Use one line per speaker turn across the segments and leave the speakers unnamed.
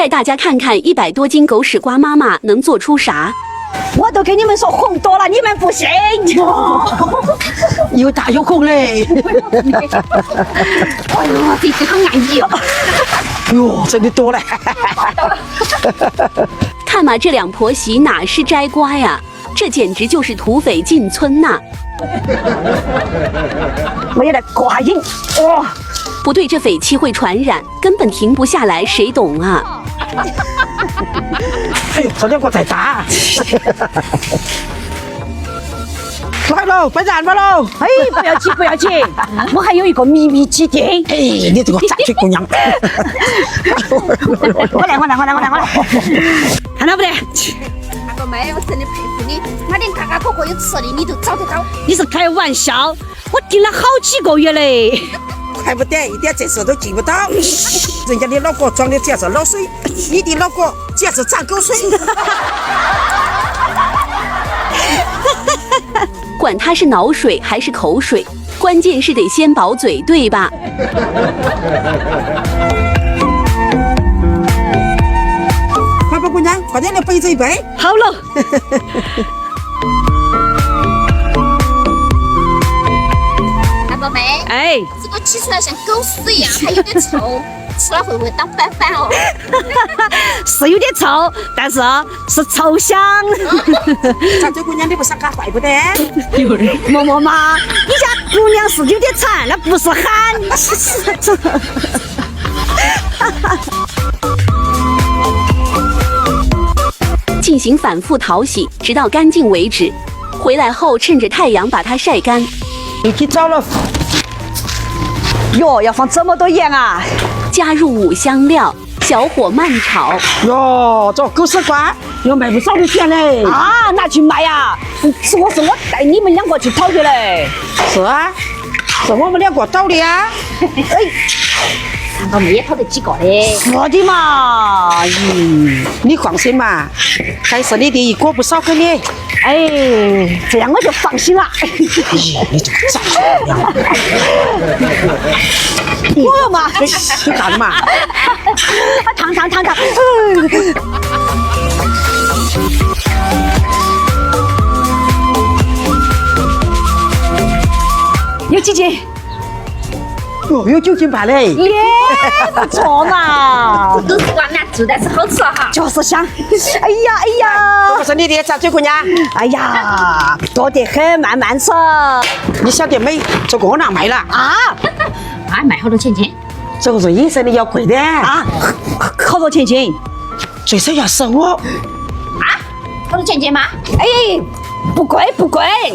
带大家看看100多斤狗屎瓜妈妈能做出啥。
我都跟你们说红多了，你们不信。
又大又红嘞！
哎呦，这只很安逸哦。
哟，真的多了。
看嘛，这两婆媳哪是摘瓜呀？这简直就是土匪进村呐！
我也来刮瘾，哇！
不对，这匪气会传染，根本停不下来，谁懂啊？
哎呦，这两个太大！来喽，被染吧喽！
哎，不要急，不要急，我还有一个秘密基地。
哎，你这个杂碎姑娘！
我来，看到不得？
大哥妹，我真的佩服你，我连嘎嘎哥哥有吃的你都找得到。
你是开玩笑？我订了好几个月嘞。
怪不得一点这事都记不到，人家的老公装的简直老水，你的老公简直长狗水。
管他是脑水还是口水，关键是得先饱嘴，对吧？
快把姑娘，快点来背这一杯。
好了。
大哥妹，
哎，
这个起出来像狗屎一样，还有点臭，吃了会不会当板板哦？
是有点臭，但是是臭香。
长嘴姑娘，你不想干怪不得？
嬷嬷妈，你家姑娘是有点馋，那不是喊。
进行反复淘洗，直到干净为止。回来后，趁着太阳把它晒干。
你去找了。
哟，要放这么多盐啊！
加入5香料，小火慢炒。
哟，这狗屎瓜要卖不少的钱嘞！
啊，拿去卖呀！是我带你们两个去讨的嘞。
是啊，是我们两个倒的呀。
哎，
大哥妹也讨得几个嘞？
是的嘛。
你放心嘛，还是你的一个不少给你。
哎，这样我就放心了。
哎，你这个咋样？
我嘛，
你干的嘛？
烫。有几斤？
哟，有9斤半嘞！
耶，不错嘛。
狗屎瓜难做，但是好吃哈。
就是香。哎呀
这不是你的长嘴姑娘？
哎呀，多得很，慢慢吃。
你晓得没？这个我拿卖了
啊，
卖好多钱斤？
这个是野生的，要贵的
啊，好多钱斤？
最少要15。
啊，好多钱斤吗？
哎，不贵。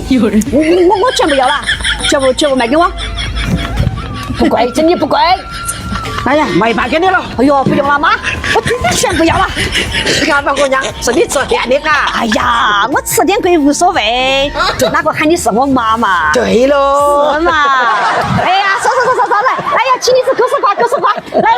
有人，我全部要了，全部卖给我。不贵，真的不贵。
哎呀，卖半给你了。
哎呦，不用了妈，我全部要了。
看吧，姑娘，是你吃点的啊。
哎呀，我吃点贵无所谓，哪个喊你是我妈妈？
对喽。
是嘛？哎呀，走，来呀，请你吃狗屎瓜，来。